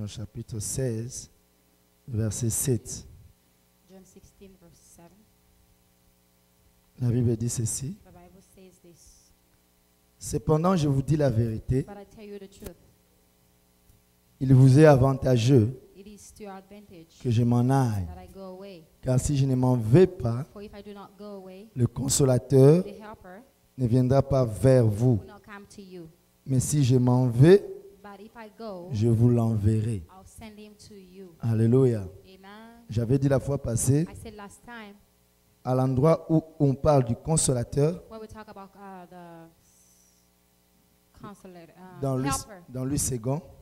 Jean chapitre 16, verset 7. John 16, verse 7. La Bible dit ceci. The Bible says this. Cependant, je vous dis la vérité, But I tell you the truth. il vous est avantageux It is to your advantage que je m'en aille. that I go away. Car si je ne m'en vais pas, For if I do not go away, le consolateur the helper ne viendra pas vers vous. will not come to you. Mais si je m'en vais, But if I go, je vous l'enverrai. I'll send him to you. Alléluia. Amen. J'avais dit la fois passée, I said last time, à l'endroit où on parle du consolateur, when we talk about the consulate, dans Louis II,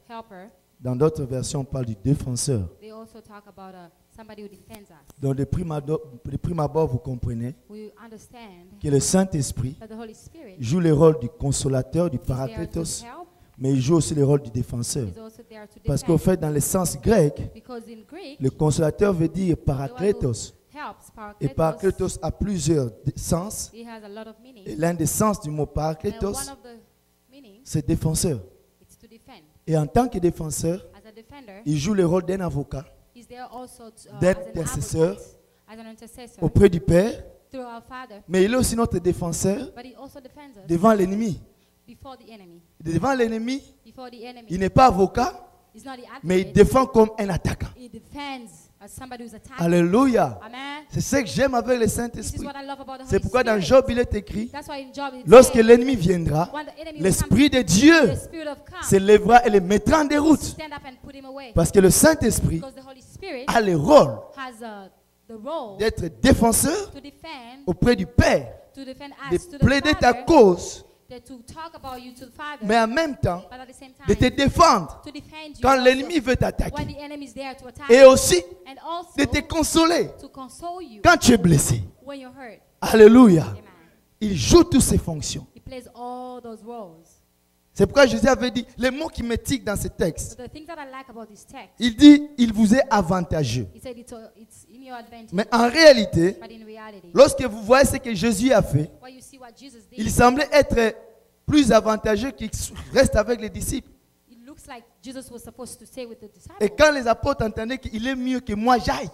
helper, dans d'autres versions, on parle du défenseur. they also talk about somebody who defends us. Donc de prime abord, vous comprenez We understand que le Saint-Esprit that the Holy Spirit joue le rôle du consolateur, du is there to parakletos, help, mais il joue aussi le rôle du défenseur. is also there to Parce qu'au defend. fait, dans le sens grec, Because in Greek, le consolateur veut dire the one who parakletos. helps, Et parakletos, parakletos a plusieurs sens. it has a lot of meaning. Et l'un des sens du mot And parakletos, one of the meanings, c'est défenseur. it's to defend. Et en tant que défenseur, As a defender, il joue le rôle d'un avocat he's there also to, as an d'intercesseur advocate, as an intercessor auprès du Père, through our Father, mais il est aussi notre défenseur but he also defends us devant l'ennemi. before the enemy. Devant l'ennemi, Before the enemy, il n'est pas avocat, he's not the mais il advocate. défend comme un attaquant. He defends as somebody who's attacking. Alléluia. Amen. C'est ce que j'aime avec le This is Saint-Esprit. what I love about the C'est Holy pourquoi dans Spirit. Job, il est écrit, That's why in Job it lorsque says, l'ennemi viendra, when the enemy will l'Esprit come, de Dieu the Spirit of God s'élèvera et le mettra en déroute. stand up and put him away. Parce que le Saint-Esprit Because the Holy Spirit a le rôle has the role d'être défenseur to defend, auprès du Père, to defend de us to the plaider ta Father, cause, to talk about you to the Father, mais en même temps, but at the same de time, te défendre to defend you quand also l'ennemi veut when t'attaquer. the enemy is there to attack Et you, aussi and also de te consoler to console you quand tu es blessé. when you're hurt. Alléluia. Amen. Il joue toutes ces fonctions. He plays all those roles. C'est pourquoi Jésus avait dit, les mots qui me tiquent dans ce texte, But the thing that I like about this text, il dit, il vous est avantageux. he said it's in your advantage. Mais en réalité, But in reality, lorsque vous voyez ce que Jésus a fait, when you see what Jesus did, il semblait être plus avantageux qu'il reste avec les disciples. it looks like Jesus was supposed to stay with the disciples. Et quand les apôtres entendaient qu'il est mieux que moi j'aille,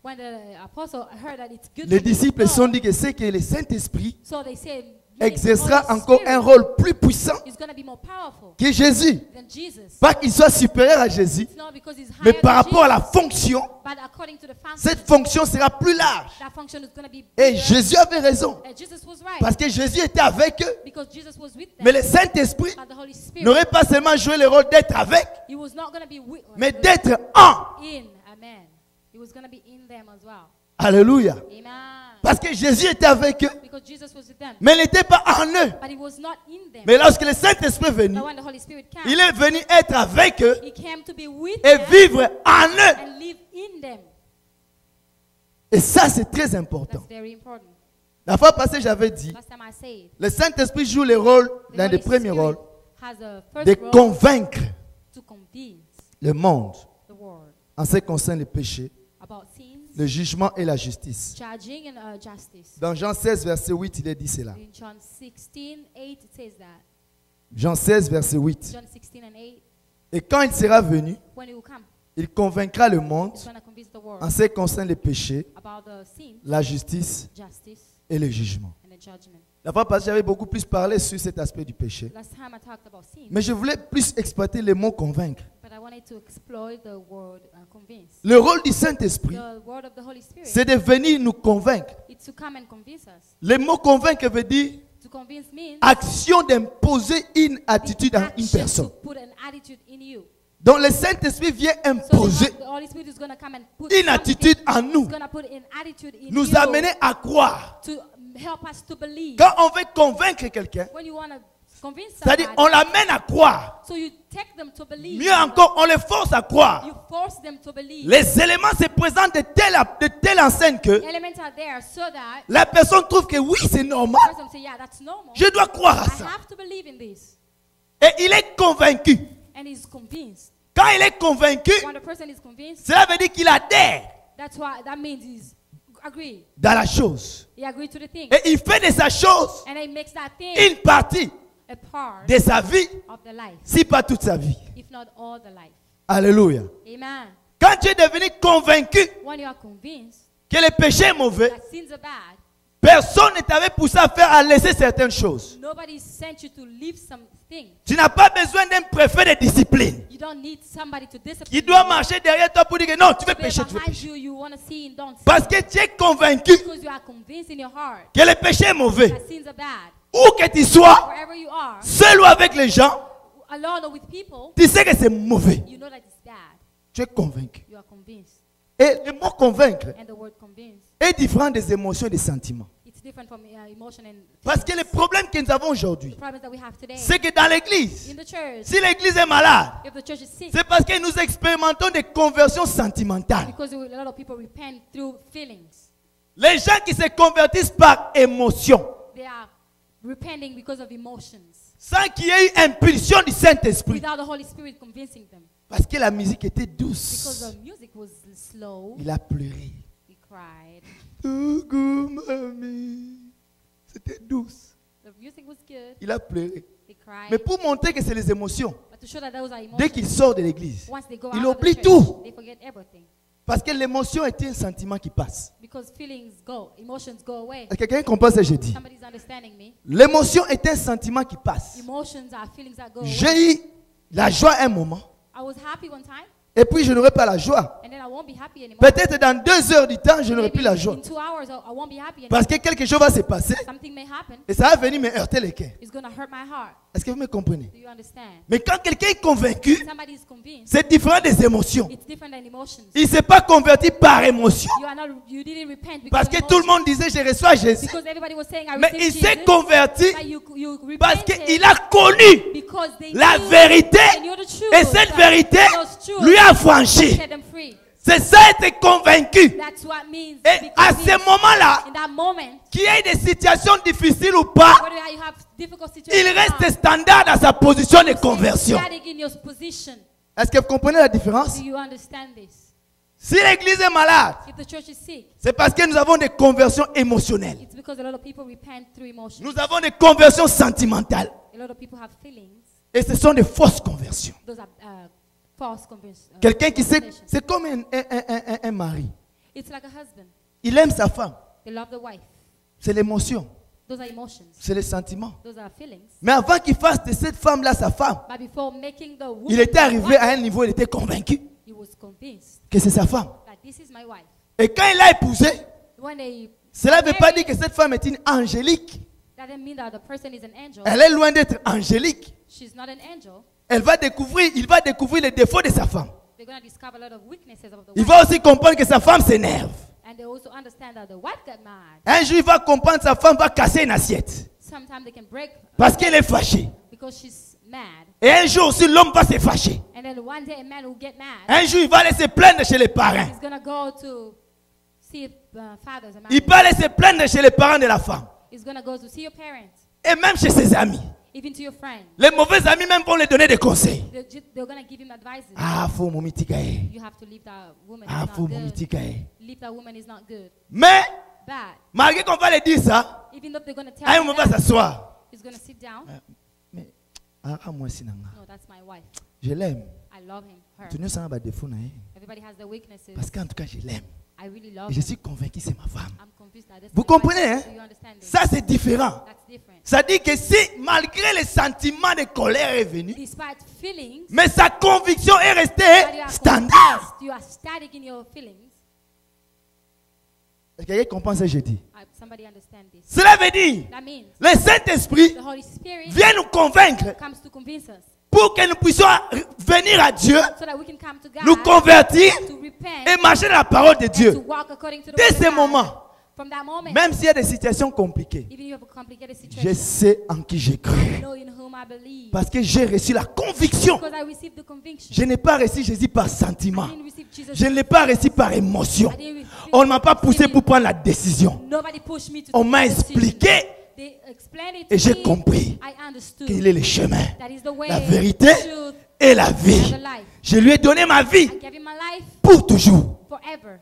When the apostle heard that it's good les for you to disciples go, se sont dit que c'est que le Saint-Esprit so they said, exercera the Holy encore Spirit un rôle plus puissant is going to be more powerful que Jésus. than Jesus. Pas qu'il soit supérieur à Jésus, It's not because he's mais higher par than rapport à la Jesus, fonction, but according to the function, cette fonction sera plus large. that function is going to be Et bigger. Jésus avait raison, And Jesus was right parce que Jésus était avec eux. because Jesus was with them. Mais le Saint-Esprit But the Holy Spirit, n'aurait pas seulement joué le rôle d'être avec, he was not going to be mais d'être en. in. Amen. He was going to be in them as well. Alléluia. Amen. Parce que Jésus était avec eux, Because Jesus was with them. mais il n'était pas en eux. But he was not in them. Mais lorsque le Saint-Esprit est venu, But when the Holy Spirit came, il est venu être avec eux he came to be with et them vivre en eux. and live in them. Et ça, c'est très important. That's very important. La fois passée, j'avais dit, Last time I said, le Saint-Esprit joue le rôle, the l'un des Holy premiers Spirit rôles, has a first de role convaincre to convince le monde the world en ce qui concerne le péché, about sins, le jugement et la justice. judging and justice. Dans Jean 16, verset 8, il est dit cela. In John 16:8 it says that. Jean 16, verset 8. John 16 and 8, Et quand il sera venu, when he will come, il convaincra le monde he's going to convince the en world ce qui concerne le péché, about the sin, la justice justice, et le jugement. and the judgment. La fois passée, j'avais beaucoup plus parlé sur cet aspect du péché. Last time I talked about sin, Mais je voulais plus exploiter le mot convaincre. but I wanted to exploit the word convince. Le rôle du Saint-Esprit, The word of the Holy Spirit, c'est de venir nous convaincre. it's to come and convince us. Le mot convaincre veut dire To convince means action d'imposer une attitude à une action personne. to put an attitude in you. Donc le Saint-Esprit vient So imposer the Holy Spirit is going to come and put une attitude en nous, He's going to put an attitude in nous you amener à croire. to help us to believe. Quand on veut convaincre quelqu'un, When you want to convince c'est-à-dire somebody, on l'amène à croire. so you take them to believe. Mieux encore, on les force à croire. You force them to believe. Les éléments se présentent de telle enseigne que Elements are there so that la personne trouve que oui, c'est normal. the person say, yeah, that's normal. Je dois croire à I ça. have to believe in this. Et il est convaincu. And he's convinced. Quand il est convaincu, When the person is convinced, cela veut dire qu'il adhère that means he's agreed. dans la chose. He agreed to the thing. Et il fait de sa chose And he makes that thing une partie a part de sa vie, of the life, si pas toute sa vie. if not all the life. Alléluia. Amen. Quand tu es devenu convaincu When you are convinced que le péché est mauvais, that sins are bad, personne ne t'avait poussé à laisser certaines choses. nobody sent you to leave something. Tu n'as pas besoin d'un préfet de discipline You don't need somebody to discipline qui doit you. marcher derrière toi pour dire que non, tu veux Be pécher, tu veux behind pécher. you, you want to sin, don't sin. Parce que tu es convaincu Because you are convinced in your heart que le péché est mauvais. that sins are bad. Où que tu sois, Wherever you are, seul ou avec les gens, alone or with people, tu sais que c'est mauvais. you know that it's bad. Tu es convaincu. You are convinced. Et le mot convaincre And the word convinced, est différent des émotions et des sentiments. it's different from emotion and Parce que le problème que nous avons aujourd'hui, the problems that we have today. c'est que dans l'église, In the church, si l'église est malade, if the church is sick, c'est parce que nous expérimentons des conversions sentimentales. because a lot of people repent through feelings. Les gens qui se convertissent par émotion, They are repenting because of emotions, sans qu'il y ait une impulsion du Saint-Esprit. without the Holy Spirit convincing them. Parce que la musique était Because douce. the music was slow, Il a pleuré. he cried. Tougou, mamie. C'était douce. The music was good, Il a pleuré. they cried. Mais pour montrer que c'est les émotions, But to show that those are dès emotions, qu'il sort de l'église, once they go il out of the oublie church, tout. they forget everything. Parce que l'émotion est un sentiment qui passe. Because feelings go, emotions go away. Est-ce que quelqu'un comprend ce que je dis? Somebody's understanding me. L'émotion est un sentiment qui passe. Emotions are feelings that go away. J'ai eu la joie un moment, I was happy one time, et puis je n'aurai pas la joie. and then I won't be happy anymore. Peut-être dans 2 heures du temps, je n'aurai Maybe plus la joie. in 2 hours, I won't be happy anymore. Parce que quelque chose va se passer, Something may happen. et ça va venir me heurter le cœur. It's going to hurt my heart. Est-ce que vous me comprenez? Do you understand? Mais quand quelqu'un est convaincu, Somebody is convinced. c'est différent des émotions. It's different than emotions. Il ne s'est pas converti par émotion. You didn't repent because Parce of que tout le emotions. monde disait, je reçois Jésus. Because everybody was saying, I Mais il received s'est Jesus. converti But you parce repented qu'il a connu because they la knew vérité. they knew the truth. Et cette vérité Those truths lui a franchi. set them free. C'est ça être convaincu. That's what means Et be à convinced. ce moment-là, In that moment, qu'il y ait des situations difficiles ou pas, whether you have difficult situations, il or not, reste standard dans sa position de stay conversion. static in your position. Est-ce que vous comprenez la différence? Do you understand this? Si l'église est malade, If the church is sick, c'est parce que nous avons des conversions émotionnelles. it's because a lot of people repent through emotions. Nous avons des conversions sentimentales. A lot of people have feelings. Et ce sont des fausses conversions. Those are false conversations. Quelqu'un qui sait, c'est comme un mari. It's like a husband. Il aime sa femme. They love the wife. C'est l'émotion, Those are emotions. c'est les sentiments. Those are feelings. Mais avant qu'il fasse de cette femme-là sa femme, But before making the woman il était my arrivé wife, à un niveau, il était convaincu he was convinced que c'est sa femme. that this is my wife. Et quand il l'a épousée, When they cela ne veut pas married, dire que cette femme est une angélique. that doesn't mean that the person is an angel. Elle est loin d'être angélique. She's not an angel. Il va découvrir les défauts de sa femme. They're going to discover a lot of weaknesses of the Il wife. va aussi comprendre que sa femme s'énerve. And they also understand that the wife got mad. Un jour, il va comprendre que sa femme va casser une assiette Sometimes they can break parce qu'elle est fâchée. because she's mad. Et un jour aussi, l'homme va se fâcher. And then one day a man will get mad. Un jour, il va aller se plaindre chez les parents. He's going to go to see fathers. Il va aller se plaindre chez les parents de la femme. He's going to go to see your parents, Et même chez ses amis. even to your friends. Les mauvais amis même vont lui donner des conseils. They're going to give him advice. Ah, faut mon mitikae. You have to leave that woman. Ah, It's faut not mon good. mitikae. Leave that woman is not good. Mais, Bad. malgré qu'on va lui dire ça, Even though they're going to tell un him moment va that, s'asseoir. he's going to sit down. Mais, moi aussi, nanga. No, that's my wife. Je l'aime. I love him, her. Tu ne sens pas défaut, naïe. Everybody has their weaknesses. Parce qu'en tout cas, je l'aime. I really love Et je him. suis convaincu que c'est ma femme. I'm convinced that this Vous is my wife. comprenez, hein? Do you understand this? Ça, c'est différent. That's different. Ça dit que si, malgré les sentiments de colère est venu, Despite feelings, mais sa conviction est that you restée are standard. convinced, you are static in your feelings. Est-ce que quelqu'un comprend ce que je dis? Somebody understand this. Cela veut dire, That means le Saint-Esprit the Holy Spirit vient nous convaincre comes to convince us pour que nous puissions venir à Dieu, so that we can come to God, nous convertir to repent, et marcher dans la parole de and to Dieu. walk according to the Dès word ce of God. moment, From that moment, même s'il y a des situations compliquées, even if you have a complicated je situation, sais en qui j'ai cru. I know in whom I believe. Parce que j'ai reçu la conviction. Because I received the conviction. Je n'ai pas reçu Jésus par I sentiment. didn't receive Jesus. Je ne l'ai pas reçu par émotion. I didn't receive On ne m'a pas poussé feeling. pour prendre la décision. Nobody pushed me to On take m'a a decision. expliqué They explained it et to j'ai me. compris I understood. qu'il est le chemin, That is the way, la vérité the truth, et la and vie. the life. Je lui ai donné ma vie I gave him my life pour toujours. forever.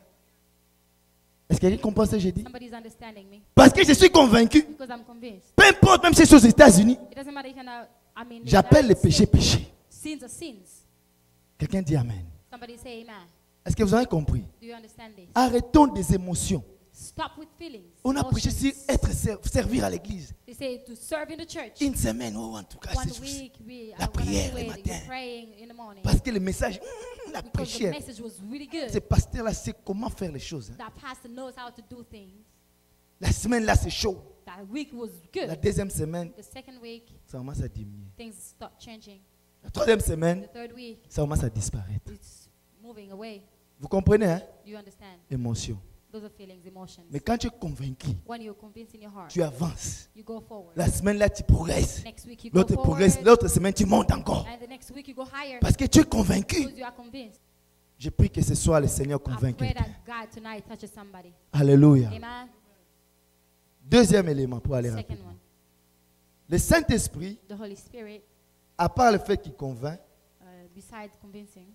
Est-ce que quelqu'un comprend ce que j'ai dit? Somebody's understanding me Parce que je suis convaincu, because I'm convinced. peu importe, même si c'est aux États-Unis, It doesn't matter if you're not, I mean, j'appelle les United péchés States, péchés. Sins are sins. Quelqu'un dit Amen. Somebody say amen. Est-ce que vous avez compris? Do you understand this? Arrêtons des émotions. Stop with feelings. On a prêché emotions. sur servir à l'église. They say to serve in the church. Une semaine, oh, en tout cas, One c'est week, la prière le you're matin. praying in the morning. Parce que le message, la Because the prière, message was really good. ce pasteur-là sait comment faire les choses. Hein. That pastor knows how to do things. La semaine là, c'est chaud. That week was La good. deuxième semaine, The second week, ça commence à diminuer. things start changing. La troisième semaine, The third week, ça commence à disparaître. it's moving away. Vous comprenez, hein? Do you understand? Émotion. Those are feelings, emotions. Mais quand tu es convaincu, When you're convinced in your heart, tu avances. you go forward. La semaine là, tu progresses. Next week you go L'autre forward. progresse. L'autre semaine, tu montes encore. And the next week you go higher. Parce que tu es convaincu. Because you are convinced. Je prie que ce soit le Seigneur I convainc pray quelqu'un. that God tonight touches somebody. Alléluia. Amen. Deuxième élément pour aller Second rapidement. one, Le Saint-Esprit, the Holy Spirit, à part le fait qu'il convainc, besides convincing,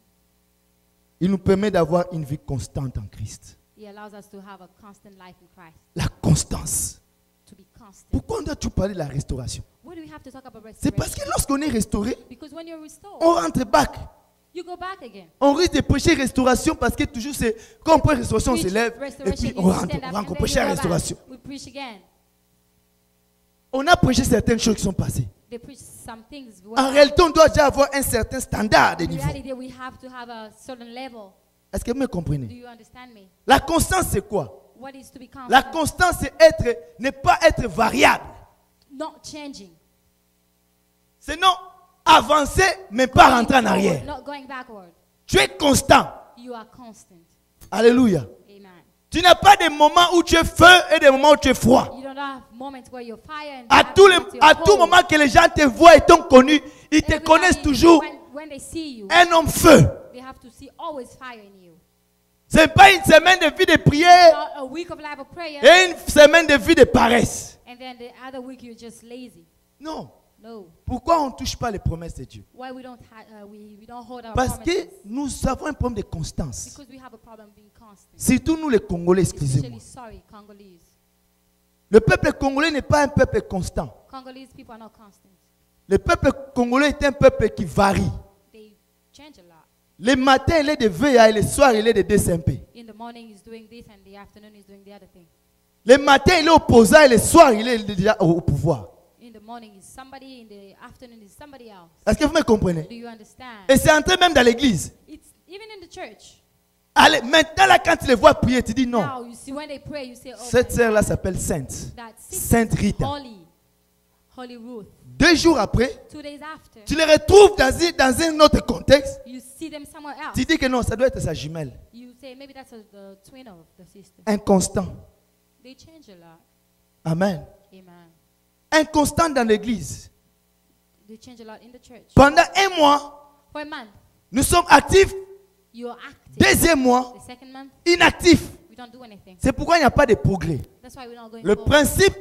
il nous permet d'avoir une vie constante en Christ. He allows us to have a constant life in Christ. La constance. To be constant. Pourquoi on doit tout parler de la restauration? Why do we have to talk about C'est parce restoration? que lorsqu'on est restauré, Because when you're restored, on rentre back. you go back again. On risque de prêcher restauration parce que toujours c'est quand on prêche restauration, on se Preach lève et restoration, puis you on rentre, stand up, on and then prêche you la go back. restauration. We preach again. On a prêché certaines choses qui sont passées. They preach some things. En réalité, on doit déjà avoir un certain standard de In niveau. reality, we have to have a certain level. Est-ce que vous me Do comprenez? you understand me? La constance, c'est quoi? What is to be constant? La constance, c'est ne pas être variable. Not changing. C'est non avancer, mais pas rentrer en Forward, arrière. not going backward. Tu es constant. You are constant. Alléluia. Amen. Tu n'as pas des moments où tu es feu et des moments où tu es froid. You don't have moments where you're fire and À other tout, moments you're à tout cold. moment que les gens te voient et t'ont connu, ils te Everybody, connaissent toujours when they see you, un homme feu. they have to see always fire in you. Ce n'est pas une semaine de vie de prière Not a week of life of prayer, et une semaine de vie de paresse. and then the other week you're just lazy. Non. No. Pourquoi on ne touche pas les promesses de Dieu? Why we don't we don't hold our Parce que promises? nous avons un problème de constance. Because we have a problem being constant. Surtout nous les Congolais, excusez-moi. Especially, sorry, Congolese. Le peuple congolais n'est pas un peuple constant. Congolese people are not constant. Le peuple congolais est un peuple qui varie. They change a lot. Le matin, il est de VA et le soir, il est de DSMP. In the morning he's doing this, and the afternoon he's doing the other thing. Le matin, il est opposant et le soir, il est déjà au pouvoir. In the morning is somebody, in the afternoon is somebody else. Est-ce que vous me comprenez? Do you understand? Et c'est entré même dans l'église. It's even in the church. Allez, maintenant, là, quand tu les vois prier, tu dis non. Now you see when they pray, you say, oh, Cette sœur-là s'appelle Sainte. that sister, Sainte Rita. Holy Ruth. 2 jours après, 2 days after, tu les retrouves dans un autre contexte. you see them somewhere else. Tu dis que non, ça doit être sa jumelle. You say maybe that's the twin of the sister. Inconstant. They change a lot. Amen. Amen. Inconstant dans l'église. They change a lot in the church. Pendant un mois, For a month, nous sommes actifs. you're active. Deuxième mois, The second month, inactifs. we don't do anything. C'est pourquoi il n'y a pas de progrès. That's why we're not going Le forward. principe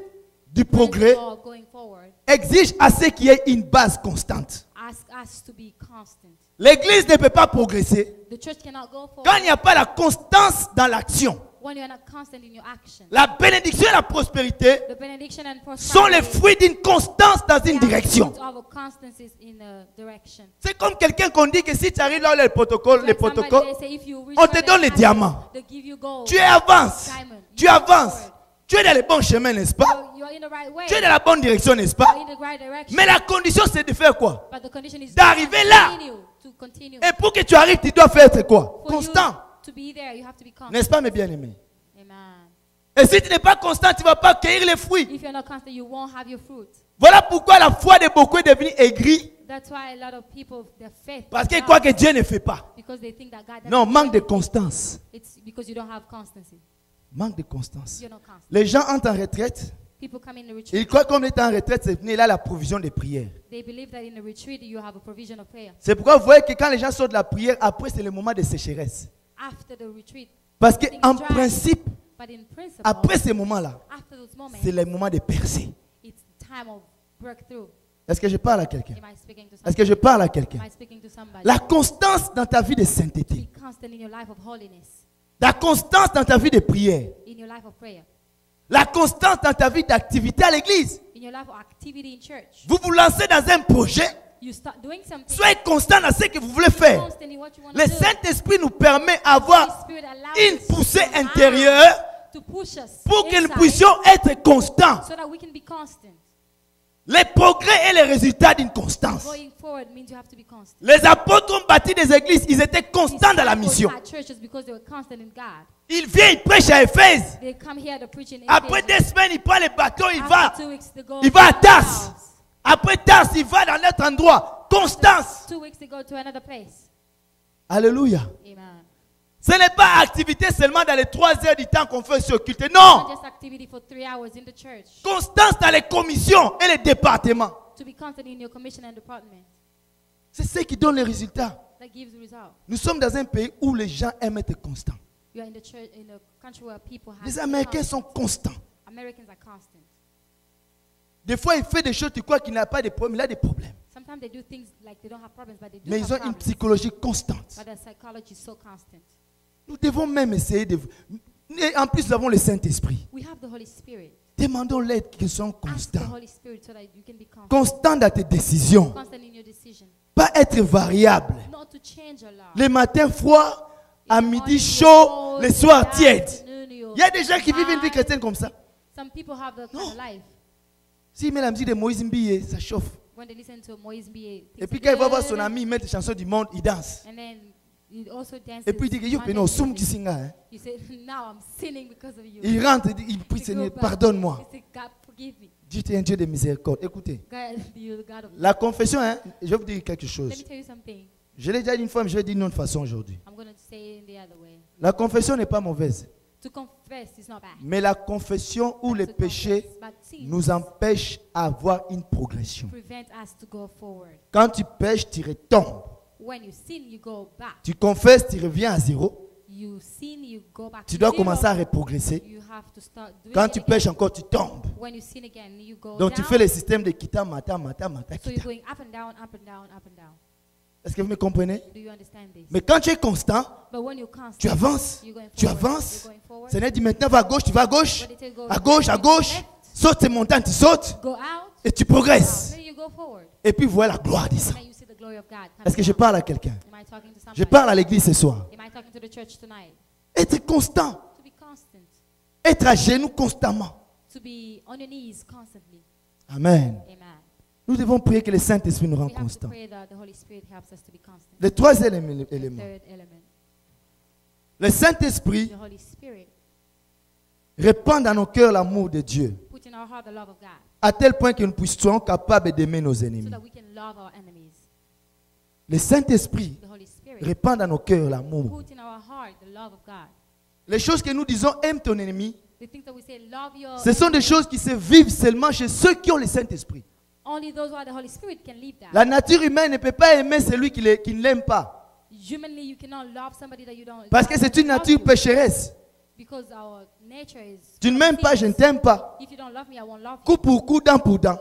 du progrès Principle of going forward exige à ce qu'il y ait une base constante. ask us to be constant. L'église ne peut pas progresser The church cannot go forward quand il n'y a pas la constance dans l'action. when you're not constant in your action. La bénédiction et la prospérité The benediction and sont les prosperity fruits d'une constance dans they une are fruit direction. of a constancy in a direction. C'est comme quelqu'un qu'on dit que si tu arrives là où il y a le protocole, Like somebody, protocoles, they say if you reach on where te they donne les have diamants. it, they give you gold. Tu avances. Diamond. Tu You go avances. forward. Tu es dans le bon chemin, n'est-ce pas? You're in the right way. Tu es dans la bonne direction, n'est-ce You're pas? in the right direction. Mais la condition, c'est de faire quoi? But the condition is D'arriver là. to continue. Et pour que tu arrives, tu dois faire être quoi? For Constant. you to be there, you have to be constant. N'est-ce pas, mes bien-aimés? Amen. Et si tu n'es pas constant, tu ne vas pas cueillir les fruits. If you're not constant, you won't have your fruit. Voilà pourquoi la foi de beaucoup est devenue aigrie. That's why a lot of people, their faith, Parce qu'ils down croient que Dieu ne fait pas. because they think that God doesn't Non, do manque de anything. constance. It's because you don't have constancy. Manque de constance. You're not constant. Les gens entrent en retraite. People come in the retreat. Ils croient qu'on est en retraite, c'est venu là la provision des prières. They believe that in the retreat you have a provision of prayer. C'est pourquoi vous voyez que quand les gens sortent de la prière, après c'est le moment de sécheresse. After the retreat, Parce qu'en things dry. principe, But in principle, après ces moments-là, after those moments, c'est le moment de percer. it's time of breakthrough. Est-ce que je parle à quelqu'un? Am I speaking to Est-ce que somebody? je parle à quelqu'un? Am I speaking to somebody? La constance dans ta vie de Be sainteté. constant in your life of holiness, La constance dans ta vie de prière. in your life of prayer, La constance dans ta vie d'activité à l'église. in your life of activity in church. Vous vous lancez dans un projet. You start doing something. Soyez constant dans ce que vous voulez faire. Constant in what you want Le to do. Saint-Esprit nous permet Holy d'avoir Spirit allows une us poussée to intérieure to push us pour que nous inside puissions être constants. so that we can be constant. Les progrès et les résultats d'une constance. Going forward means you have to be constant. Les apôtres ont bâti des églises, ils étaient constants dans la mission. Had churches because they were constant in God. Il vient, il prêche à Éphèse. They come here to preach in Après Ephesus. 2 semaines, il prend le bateau, il After va. 2 weeks, they go Il va à to Tars. house. Après Tars, il va dans notre endroit. Constance. 2 weeks, they go to another place. Alléluia. Amen. Ce n'est pas activité seulement dans les 3 heures du temps qu'on fait ce culte. Not Non. just activity for 3 hours in the church. Constance dans les commissions et les départements. To be constant in your commission and department. C'est ce qui donne les résultats. That gives the result. Nous sommes dans un pays où les gens aiment être constants. You are in the church, in a country where people have. Les Américains sont constants. Americans are constant. Des fois, il fait des choses, tu crois qu'il n'a pas de problème. Il a des problèmes. Sometimes they do things like they don't have problems, but they do Mais have ils ont une problems. psychologie constante. But their psychology is so constant. Nous devons même essayer de... Et en plus, nous avons le Saint-Esprit. We have the Holy Spirit. Demandons-les qu'ils soient Ask the constants. Holy Spirit so that you can be constant. Constants dans tes décisions. Constant in your decision. Pas être variable. Not to change a lot. Les matins froids, à In the midi morning chaud, you're cold, les in soirs the tièdes. afternoon you're Il y a des gens qui vivent une vie hot. chrétienne comme ça. Some people have that kind Non. of life. S'il met la musique de Moïse Mbiye, ça chauffe. When they listen to Moïse Mbiye, Et puis things quand are il va voir good. son ami mettre les chansons du monde, il danse. And then you also dance. Et puis il dit que yo, peno, soum kisinga, hein. You say, now I'm sinning because of you. Il rentre, il prie, You Seigneur, go back. pardonne-moi. You say, God, forgive me. Dieu est un Dieu de miséricorde. Écoutez, God, you're the God of la confession, hein, je vais vous dire quelque Let chose. me tell you something. Je l'ai déjà dit une fois, mais je vais dire d'une autre façon aujourd'hui. I'm going to say it in the other way. La confession n'est pas mauvaise. To confess is not bad. Mais la confession ou les To péchés confess, but sin nous empêchent d'avoir une progression. prevent us to go forward. Quand tu pêches, tu retombes. When you sin, you go back. Tu confesses, tu reviens à zéro. You sin, you go back. Tu to dois zero. commencer à reprogresser. You have to start doing Quand it tu again. pêches encore, tu tombes. When you sin again, you go Donc tu down. fais le système de kita, mata, mata, mata, So you're kita. going up and down, up and down, up and down. Est-ce que vous me comprenez? Do you understand this? Mais quand tu es constant, But when you're constant, tu avances. you're going Tu forward. avances. You're going forward. Seigneur dit maintenant va à gauche, tu vas à gauche. When they tell you go À gauche, à left, you go gauche. left. Saute ces montagnes, tu sautes. Go out. Et tu progresses. Then you go forward. Et puis voilà la gloire des saints. Then you see the glory of God. coming Est-ce que je down. parle à quelqu'un? Am I talking to somebody? Je parle à l'église ce soir. Am I talking to the church tonight? Être constant. To be constant. Être à genoux constamment. To be on your knees constantly. Amen. Amen. Nous devons prier que le Saint-Esprit nous We rende have to constants. pray that the Holy Spirit helps us to be constant. Le troisième élément. Third element. Le Saint-Esprit The Holy Spirit. répand dans nos cœurs l'amour de Dieu. Put in our heart the love of God. À tel point que nous puissions capables d'aimer nos So ennemis. that we can love our enemies. Le Saint-Esprit The Holy Spirit. répand dans nos cœurs l'amour. Put in our heart the love of God. Les choses que nous disons aime ton ennemi, The things that we say, love your ce sont des choses qui se vivent seulement chez ceux qui ont le Saint-Esprit. only those who are the Holy Spirit can live that. La nature humaine ne peut pas aimer celui qui ne l'aime pas. Humanly, you cannot love somebody that you don't. Parce que c'est une love nature you. pécheresse. Because our nature is. Tu ne m'aimes pas, je ne t'aime pas. If you don't love me, I won't love you. Coup pour coup, dent pour dent.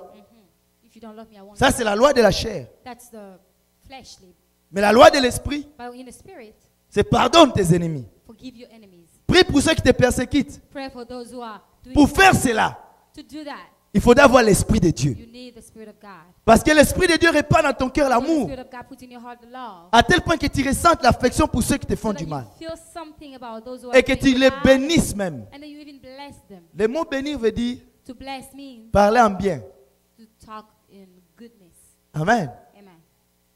If you don't love me, I won't. Ça, c'est la loi de la chair. That's the fleshly. Mais la loi de l'esprit, But in the spirit, c'est pardonne tes ennemis. forgive your enemies. Prie pour ceux qui te persécutent. Pray for those who are doing. Pour faire cela, To do that, il faudra avoir l'esprit de Dieu. you need the Spirit of God. Parce que l'esprit de Dieu répand dans ton cœur So the l'amour. Spirit of God puts in your heart the love. À tel point que tu ressentes l'affection pour ceux qui te So font that du you mal. feel something about those who are Et que doing tu you les bad, bénisses même. and then you even bless them. Le mot bénir veut dire To bless means parler en bien. to talk in goodness. Amen. Amen.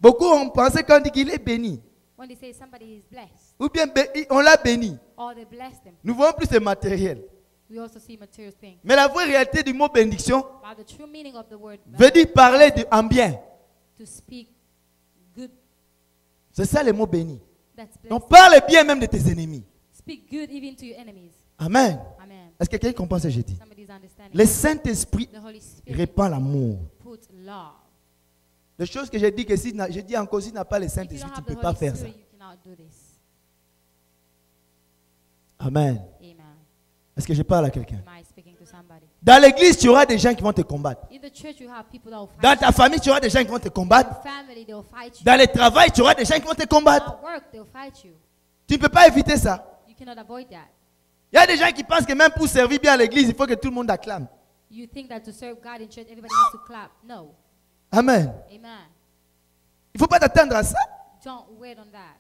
Beaucoup ont pensé qu'on dit qu'il est béni. When they say somebody is blessed, Ou bien on l'a béni. or they bless them, Nous voyons plus de matériel. we also see material things. Mais la vraie réalité du mot bénédiction But the true meaning of the word veut dire parler en bien. to speak good, C'est ça le mot béni. that's blessed. Donc parle bien même de tes ennemis. Speak good even to your enemies. Amen. Amen. Est-ce que quelqu'un comprend ce que j'ai dit? Somebody's understanding. Le Saint-Esprit The Holy Spirit répand l'amour. put love. Les choses que j'ai dit que si j'ai dit encore, si tu n'as pas le If you Saint-Esprit, don't tu have ne the peux pas Holy faire ça. Spirit, you cannot do this. Amen. Amen. Est-ce que je parle à quelqu'un? Am I speaking to somebody? Dans l'église, tu auras des gens qui vont te combattre. In the church, you have people that will fight Dans you. ta famille, tu auras des gens qui vont te combattre. In family, they will fight you. Dans le travail, tu auras des gens qui vont te combattre. At work, they will fight you. Tu ne peux pas éviter ça. You cannot avoid that. Il y a des gens qui pensent que même pour servir bien à l'église, il faut que tout le monde acclame. You think that to serve God in church, everybody has to clap. No. Amen. Amen. Il ne faut pas t'attendre à ça. Don't wait on that.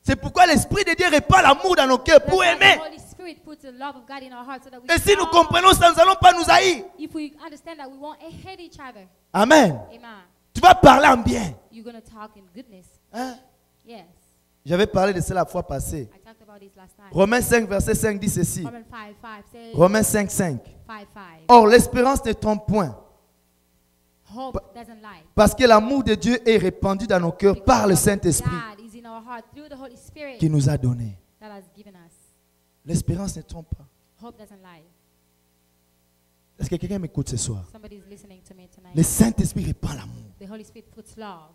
C'est pourquoi l'Esprit de Dieu répand l'amour dans nos cœurs That's pour why aimer. the Holy Spirit puts the love of God in our hearts so that we Et si nous love. comprenons ça, nous n'allons pas nous haïr. If we understand that, we won't hate each other. Amen. Amen. Tu vas parler en bien. You're going to talk in goodness. Hein? Yes. J'avais parlé de ça la fois passée. I talked about this last time. Romains 5, verset 5 dit ceci. Romans 5:5 says, Romains 5, 5. 5:5. Or, l'espérance ne trompe point, Hope doesn't lie. parce que l'amour de Dieu est répandu dans nos cœurs par le Saint-Esprit God is in our heart through the Holy Spirit qui nous a donné. that has given us. L'espérance ne trompe pas. Hope doesn't lie. Est-ce que quelqu'un m'écoute ce soir? Somebody is listening to me tonight. Le Saint-Esprit répand l'amour. The Holy Spirit puts love.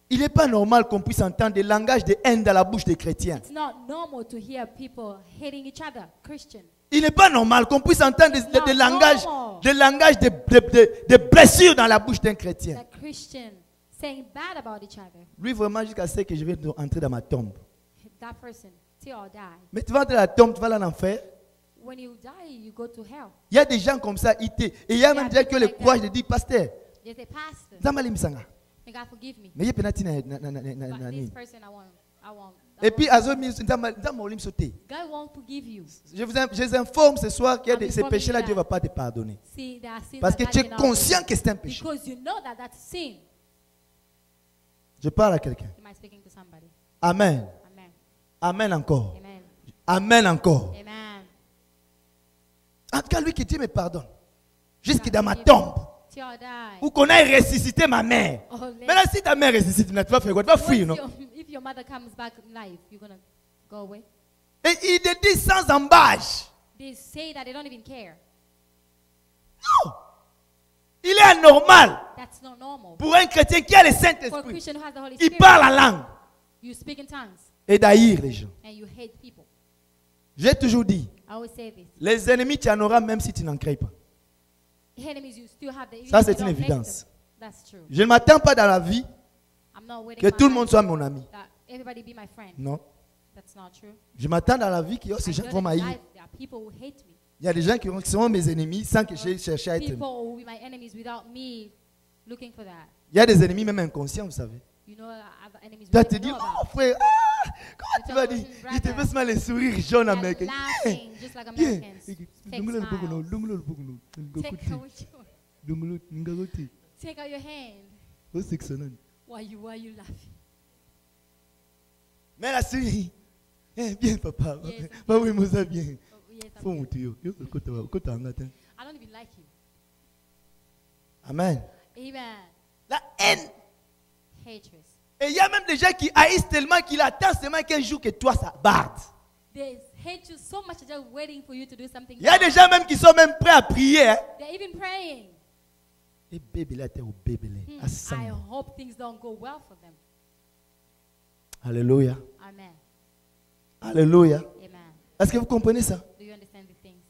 Il n'est pas normal qu'on puisse entendre des langages de haine dans la bouche des chrétiens. It's not normal to hear people hating each other, Christian. Il n'est pas normal qu'on puisse entendre des Non, langages, non. des langages de blessures dans la bouche d'un chrétien. That Christian saying bad about each other. Lui, vraiment, jusqu'à ce que je vais entrer dans ma tombe. That person till or die. Mais tu vas entrer dans la tombe, tu vas aller en enfer. When you die, you go to hell. Il y a des gens comme ça, et il y a même Yeah, des gens qui ont le like courage that. de dire, pasteur, They say, Pastor, Zamali Misanga. may God forgive me. Mais il y a penalty na But nini. this person, I won't. Et puis, Zamali sauter. God won't forgive you. Je vous informe ce soir qu'il y a I'm ces informing péchés-là, you Dieu ne that. va pas te pardonner. See, there are sins Parce que that tu God es cannot conscient forgive. que c'est un péché. Because you know that that's sin. Je parle à quelqu'un. Am I speaking to somebody? Amen. Amen. Amen encore. Amen. Amen encore. Amen. En tout cas, lui que Dieu me pardonne. Jusque God dans ma forgive tombe. me till I die. Ou qu'on aille ressusciter ma mère. Oh, let- Maintenant, si ta mère ressuscite, tu vas faire quoi? Tu vas Once fuir, non? if your mother comes back in life, you're going to go away. Et il te dit sans embâche. They say that they don't even care. Non. Il est anormal That's not normal. pour un chrétien qui a le For a Saint-Esprit. Christian who has the Holy Il Spirit, parle en langue you speak in tongues et d'haïr les gens. and you hate people. J'ai toujours dit, I always say this. les ennemis, tu en auras même si tu n'en crées pas. Enemies, you still have the Ça, even c'est if you une don't make évidence. them. That's true. Je ne m'attends pas dans la vie I'm not waiting que for tout le my monde life soit mon ami. that everybody be my friend. Non. That's not true. Je m'attends dans la vie que ces I gens know vont that in m'haïr. life there are people who hate me. Il y a des gens qui seront mes ennemis sans que je cherche à être People aimé. who will be my enemies without me looking for that. Il y a des ennemis même inconscients, vous savez. You know, I have enemies we Toi, don't tu even dis, know oh about. frère, comment tu vas dire? Il te fait seulement les sourires jaunes They're américains. laughing just like Bien. Americans. Fake smiles. Take out your hand. Why you laughing? Mais la souris, bien papa. Yes. Bah oui, moi ça bien. Oh, yes, I'm Faut here. monter. I don't even like you. Amen. Amen. La haine. Hatred. Et il y a même des gens qui haïssent tellement qu'il attend seulement qu'un jour que toi ça barde. They hate you so much, they're just waiting for you to do something. Il y a des gens même qui sont même prêts à prier. Hein. They're even praying. Et bébé là, t'es au bébé là. À I 100. hope things don't go well for them. Alléluia. Amen. Alléluia. Amen. Est-ce que vous comprenez ça? Do you understand the things?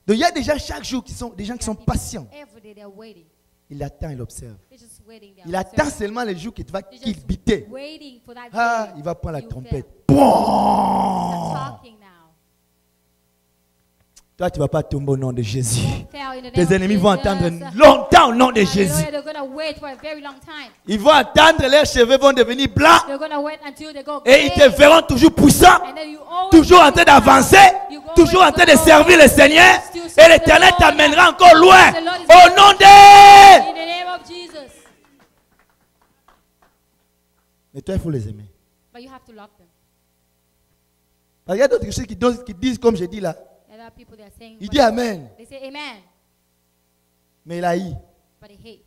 Donc il y a des gens chaque jour qui sont des gens qui sont patients. Every day they're waiting. Il attend, il observe. They're just waiting. They're Il attend observing. seulement les jours que tu vas They're just quitter. waiting for that Ah, day. il va prendre la you trompette. fail. Bon! Start talking now. Toi, tu ne vas pas tomber au nom de Jésus. Fail in the name Tes of ennemis vont Jesus. attendre longtemps au nom de Jésus. Hallelujah, they're going to wait for a very long time. Ils vont attendre, leurs cheveux vont devenir blancs They're going to wait until they go et ils te gray. verront toujours puissant, And then you always toujours en train d'avancer, toujours en train de servir le Seigneur et l'Éternel t'amènera encore loin au nom de... in the name of Jesus. Mais toi, il faut les aimer. But you have to love them. Parce qu'il y a d'autres choses qui disent, comme je dis là, There are people that are saying, il dit Amen, they say amen, mais il haït. but they hate.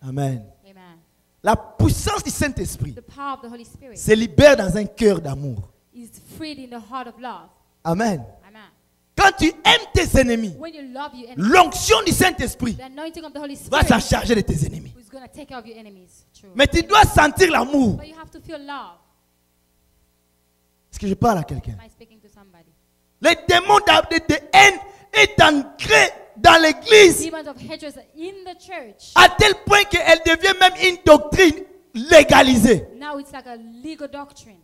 Amen. Amen. La puissance du Saint-Esprit The power of the Holy Spirit se libère dans un cœur d'amour. is freed in the heart of love. Amen. Amen. Quand tu aimes tes ennemis, When you love your enemies, l'onction du Saint-Esprit the anointing of the Holy va s'en Spirit charger de tes ennemis. is going to take care of your enemies. True. Mais tu dois sentir l'amour. But you have to feel love. Est-ce que je parle à quelqu'un? Am I speaking to somebody? Le démon de haine est ancré dans l'église Demons of hatred are in the church. à tel point qu'elle devient même une doctrine légalisée. Now it's like a legal doctrine.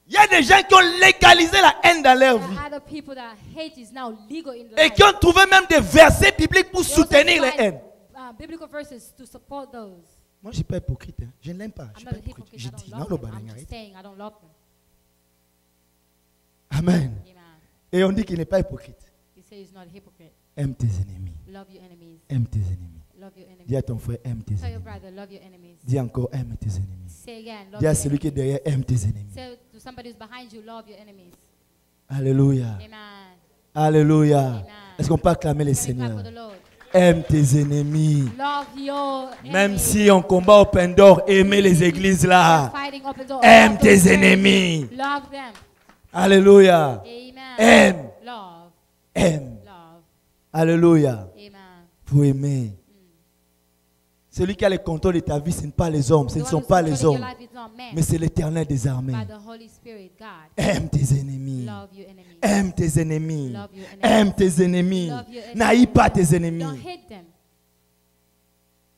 Il y a des gens qui ont légalisé la haine dans leur There vie are other people that hate is now legal in et life. qui ont trouvé même des versets bibliques pour They also soutenir les find, haines. biblical verses to support those. Moi, je ne suis pas hypocrite. Hein. Je ne l'aime pas. Je I'm suis not pas a hypocrite. hypocrite. Je I dis don't non, love le them. I'm banane. just saying I don't love them. Amen. Amen. Et on dit qu'il n'est pas hypocrite. He says he's not a hypocrite. Aime tes ennemis. Love your enemies. Aime tes ennemis. Love your enemies. Dis à ton frère, aime tes Tell your ennemis. brother, love your enemies. Dis encore, aime tes ennemis. Say again, love Dis à your celui qui est enemies. derrière, aime tes ennemis. Say to somebody who's behind you, love your enemies. Alléluia. Amen. Alléluia. Amen. Est-ce qu'on peut acclamer le Can we clap Seigneur? for the Lord? Aime tes ennemis. Love your Même enemies. si on combat au pain d'or, aimez les églises là. Fighting open door. Aime Love those tes churches. ennemis. Love them. Alléluia. Amen. Aime. Love. Aime. Love. Alléluia. Amen. Faut aimer. Celui qui a le contrôle de ta vie, ce ne sont pas les hommes. Ce ne The one sont who's pas les controlling hommes. your life is not men, Mais c'est l'Éternel des armées. but the Holy Spirit, God. Aime tes ennemis. Love your enemies. Aime tes ennemis. Love your enemies. Aime tes ennemis. Love your enemies. N'haïs pas tes Don't ennemis. hate them.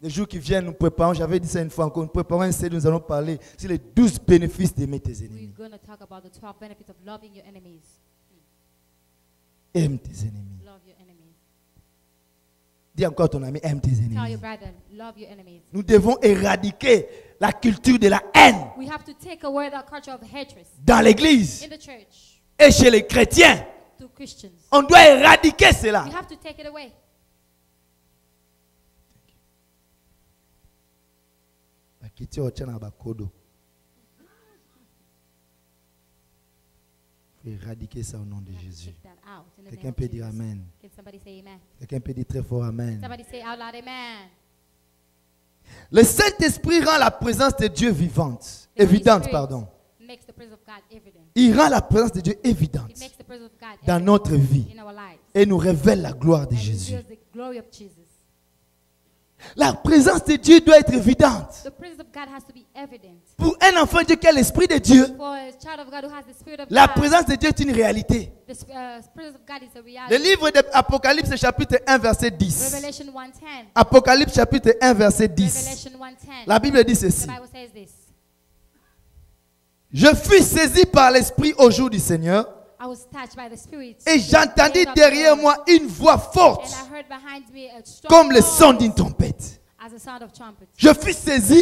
Les jours qui viennent, nous préparons, j'avais dit ça une fois encore, nous préparons un CD, nous allons parler sur les 12 bénéfices d'aimer tes We're ennemis. going to talk about the 12 benefits of loving your enemies. Aime tes ennemis. Love your enemies. Dis encore à ton ami, aime tes Tell ennemis. your brother, love your enemies. Nous devons éradiquer la culture de la haine We have to take away that culture of hatred dans l'église in the church et chez les chrétiens. to Christians. On doit éradiquer cela. We have to take it away. Éradiquer ça au nom de We have to Jésus. take that out in the Quelqu'un name peut of dire Jesus. Amen. Can somebody say amen? Quelqu'un peut dire très fort Amen. Somebody say out loud amen. Le Saint-Esprit rend la présence de Dieu vivante, The Holy évidente, Spirit pardon. makes the presence of God evident. Il rend la présence de Dieu évidente It makes the presence of God dans evident notre vie in our lives. et nous révèle la gloire de And Jésus. reveals the glory of Jesus. La présence de Dieu doit être évidente. The presence of God has to be evident. Pour un enfant de Dieu qui a l'Esprit de Dieu, For a child of God who has the Spirit of la God, présence de Dieu est une réalité. the presence of God is a Le reality. livre d'Apocalypse chapitre 1 verset 10. Revelation 1:10. Apocalypse chapitre 1 verset 10. Revelation 1:10. La Bible dit The ceci. Bible says this. Je fus saisi par l'Esprit au jour du Seigneur I was touched by the Spirit. et j'entendis the day of derrière the Lord, moi une voix forte and I heard behind me a strong comme le son voice d'une trompette. as a sound of trumpet. Je fus saisi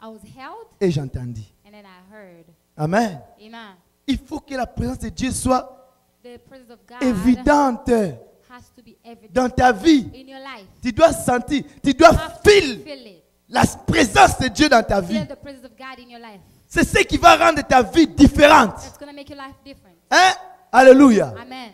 I was held et j'entendis. and then I heard. Amen. Amen. Il faut que la présence de Dieu soit The presence of God évidente has to be evident dans ta vie. in your life. Tu dois sentir, tu dois You have to feel feel it. la présence de Dieu dans ta vie. Feel the presence of God in your life. C'est ce qui va rendre ta vie différente. That's going to make your life different. Hein? Alléluia. Amen.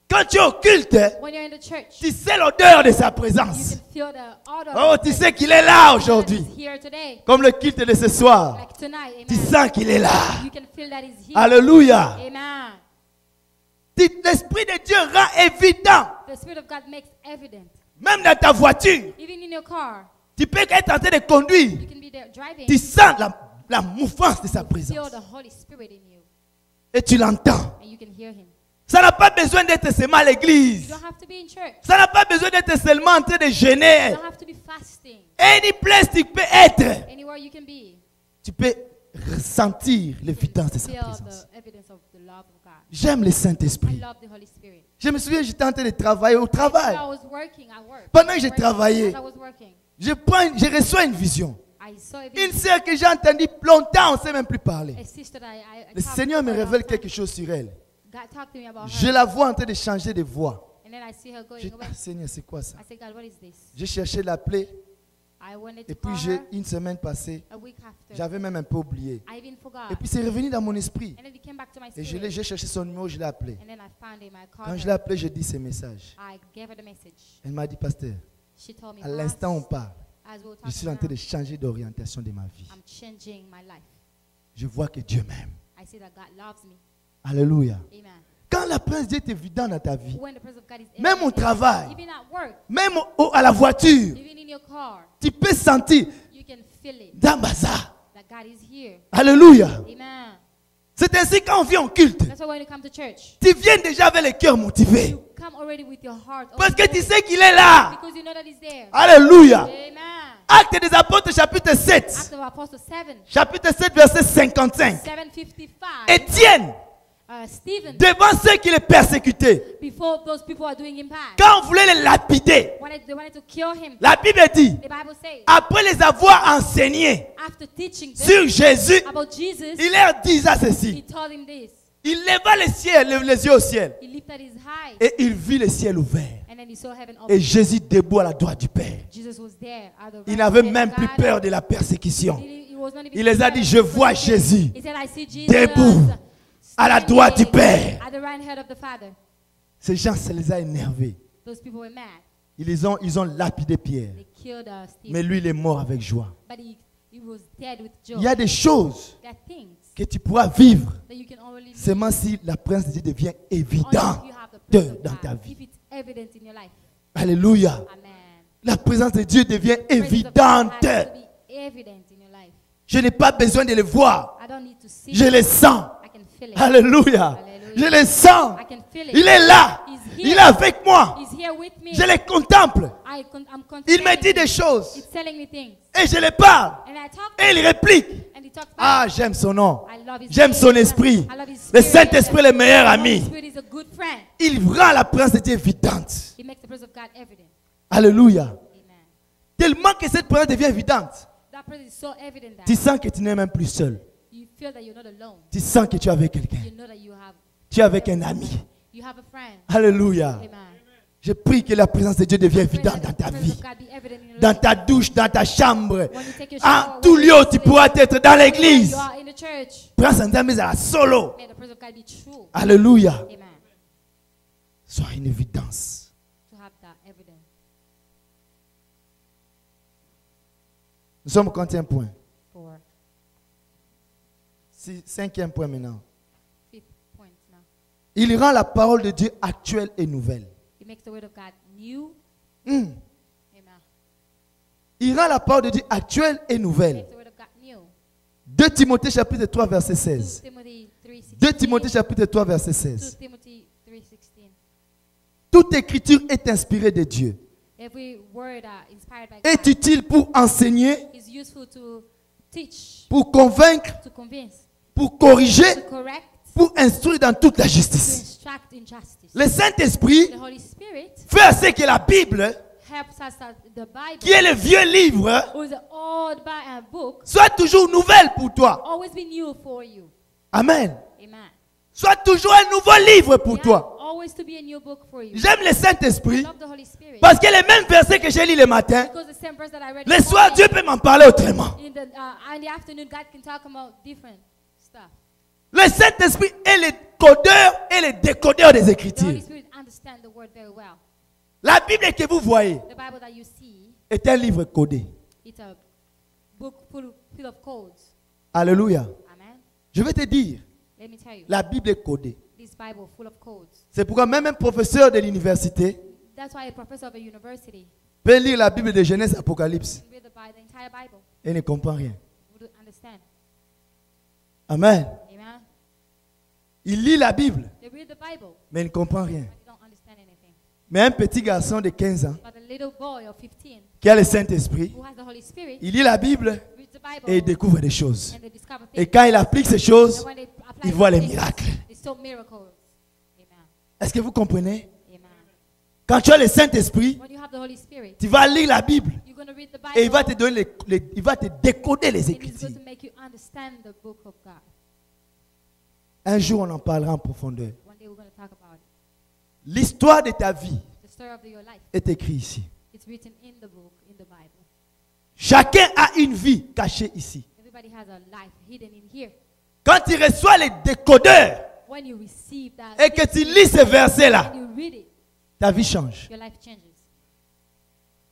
Quand tu es au culte, When you're in the church, tu sais l'odeur de sa you présence. can feel the odor Oh, of tu the sais qu'il est là presence aujourd'hui. that is here today. Comme le culte de ce soir. Like tonight, Tu amen. sens qu'il est là. You can feel that he's here. Alléluia. Amen. L'Esprit de Dieu rend évident. The Spirit of God makes evident. Même dans ta voiture, Even in your car, tu peux être en train de conduire. you can be there driving. Tu sens la mouvance de sa Feel présence. the Holy Spirit in you. Et tu l'entends. And you can hear him. Ça n'a pas besoin d'être seulement à You l'église. don't have to be in church. Ça n'a pas besoin d'être seulement en train de You jeûner. don't have to be fasting. Any place tu peux être. Anywhere you can be. Tu peux ressentir l'évidence de sa Feel présence. the evidence of the love of God. J'aime le I Saint-Esprit. love the Holy Spirit. Je me souviens, j'étais en train de travailler au travail. I was working at work. Pendant que j'ai Working. travaillé, As I was working, je reçois une vision. I saw a Une vision. sœur que j'ai entendue longtemps, on ne sait même plus parler. A sister that I Le talked Seigneur to me for a long révèle time. quelque chose sur elle. God talked to me about Je her. la vois en train de changer de voix. And then I see her Je going dis, away. ah, Seigneur, c'est quoi ça? I said, God, what is this? J'ai cherché l'appeler I wanted et to puis call her une semaine passée, a week after. j'avais même un peu oublié. I even forgot. Et puis c'est revenu dans mon esprit. And then it came back to my Et spirit. j'ai cherché son numéro, je l'ai appelé. And then I found him. I Quand called je l'ai her. appelé, j'ai dit ces messages. I gave her the message. Elle m'a dit, pasteur, She told me, à l'instant où on "Boss, parle, as we were je suis talking en train de now, changer d'orientation de ma vie. I'm changing my life. Je vois que Dieu m'aime. I see that God loves me. Alléluia. Amen. Quand la présence de Dieu est évidente dans ta vie, When the presence of God is même au evident, travail, even at work, même à la voiture, even in your car, tu peux sentir you can feel it dans bazar. that God is here. Alléluia. Amen. C'est ainsi quand on vient en culte, That's why when you come to church, tu viens déjà avec le cœur motivé. you come already with your heart Parce que tu open, sais qu'il est là. because you know that He's there. Alléluia. Amen. Actes des apôtres chapitre 7. Acts of Apostles 7, Chapitre 7 verset 55. 7:55. Étienne, Stephen, devant ceux qui les persécutaient, before those people are doing him bad, quand on voulait les lapider, they wanted to kill him. la Bible dit, The Bible says, après les avoir enseignés after teaching them sur Jésus, about Jesus, il leur disait he ceci. told him this. Il leva les yeux au ciel He lifted his eyes, et il vit le ciel ouvert. and then he saw heaven Et open. Jésus debout à la droite du Père. Jesus was there at the Il right n'avait hand même of plus God. peur de la persécution. He was not even Il les a scared dit, of je vois persecution. Jésus He said, I see Jesus debout à la droite du standing Père. at the right hand of the Father. Ces gens, ça les a énervés. Those people were mad. Ils ont lapidé Pierre. They killed Stephen. Mais lui, il est mort avec joie. But he was dead with joy. Il y a des choses There are things que tu pourras vivre that you can only live seulement si la présence de Dieu devient only évidente if you have the presence of dans God. ta vie. If it's evident in your life. Alléluia. Amen. La présence de Dieu devient The presence of God évidente. has to be evident in your life. Je n'ai pas besoin de le voir. I don't need to see Je it. le sens. I can feel it. Alléluia. Hallelujah. Je le sens. I can feel it. Il est là. He's Il here. est avec moi. He's here with me. Je le contemple. I'm Il me dit contemplating des him. choses. He's telling me things. Et je le parle. And I talk Et il réplique. and he talks back. Ah, j'aime son nom. I love his J'aime name. son esprit. I love his Le spirit. Saint-Esprit est le meilleur The Holy ami. Spirit is a good friend. Il rend la présence de Dieu évidente. He makes the presence of God evident. Alléluia. Amen. Tellement que cette présence devient évidente. That presence is so evident that Tu sens que tu n'es même plus seul. you feel that you're not alone. Tu sens que tu es avec quelqu'un. You know that Tu es avec un ami. you have a friend. Alléluia. Amen. Je prie que la présence de Dieu devienne Pray évidente that dans ta the presence vie. of God be evident in your Dans life. ta douche, dans ta chambre. When you take your En shower, tout when lieu, you tu sleep, pourras être dans when l'église. you are in the church. Prends sa mise à la solo. May the presence of God be true. Alléluia. Amen. Sois une évidence. To have that evidence. Nous sommes au 40e point. For 5e point maintenant. 5th point now. Il rend la parole de Dieu actuelle et nouvelle. He makes the word of God new. Hmm. Amen. Il rend la parole de Dieu actuelle et He nouvelle. makes the word of God new. 2 Timothée chapitre 3 verset 2 16. Timothy 3:16. 2 Timothée chapitre 3 verset 2 16. Timothy 3:16. Toute écriture est inspirée de Dieu. Every word inspired by Est God utile pour enseigner, is useful to teach, pour convaincre, to convince, pour corriger, to correct, pour instruire dans toute la to justice. instruct in justice. Le Saint-Esprit The Holy Spirit fait ce que la Bible, helps us that the Bible, qui est le vieux livre, who is an old book, soit toujours nouvelle pour toi. always be new for you. Amen. Amen. Soit toujours un nouveau livre pour toi. Always to be a new book for you. J'aime le I Saint-Esprit love the Holy Spirit. parce que les mêmes versets que j'ai lus le matin, Because the same verse that I read le this soir, morning, Dieu peut m'en parler autrement. in the afternoon, God can talk about different stuff. Le Saint-Esprit est le codeur et le décodeur des The Holy Écritures. Spirit understands the word very well. La Bible que vous voyez The Bible that you see, est un livre codé. it's a book full of codes. Alléluia. Amen. Je vais te dire, Let me tell you, la Bible est codée. this Bible full of codes. C'est pourquoi même un professeur de l'université That's why a professor of a university peut lire la Bible de Genèse Apocalypse can read the entire Bible, et ne comprend rien. would understand. Amen. Amen. Il lit la Bible, They read the Bible, mais il ne comprend rien. but they don't understand anything. Mais un petit garçon de 15 ans But a little boy of 15 qui a le Saint-Esprit, who has the Holy Spirit il lit la Bible reads the Bible et il découvre des choses. and they discover Et things. quand il applique ces choses, And when they apply il voit les things, miracles. they saw miracles. Amen. Est-ce que vous comprenez? Amen. Quand tu as le Saint-Esprit, When you have the Holy Spirit, tu vas lire la Bible you're going to read the Bible et il va te donner il va te décoder les and it's Écritures. going to make you understand the book of God. Un jour, on en parlera en profondeur. One day we're going to talk about it. L'histoire de ta vie The story of your life, est écrite ici. it's written in the book, in the Bible. Chacun a une vie cachée ici. Everybody has a life hidden in here. Quand tu reçois les décodeurs When you receive that et que tu lis ces versets-là, and you read it, ta vie change. your life changes.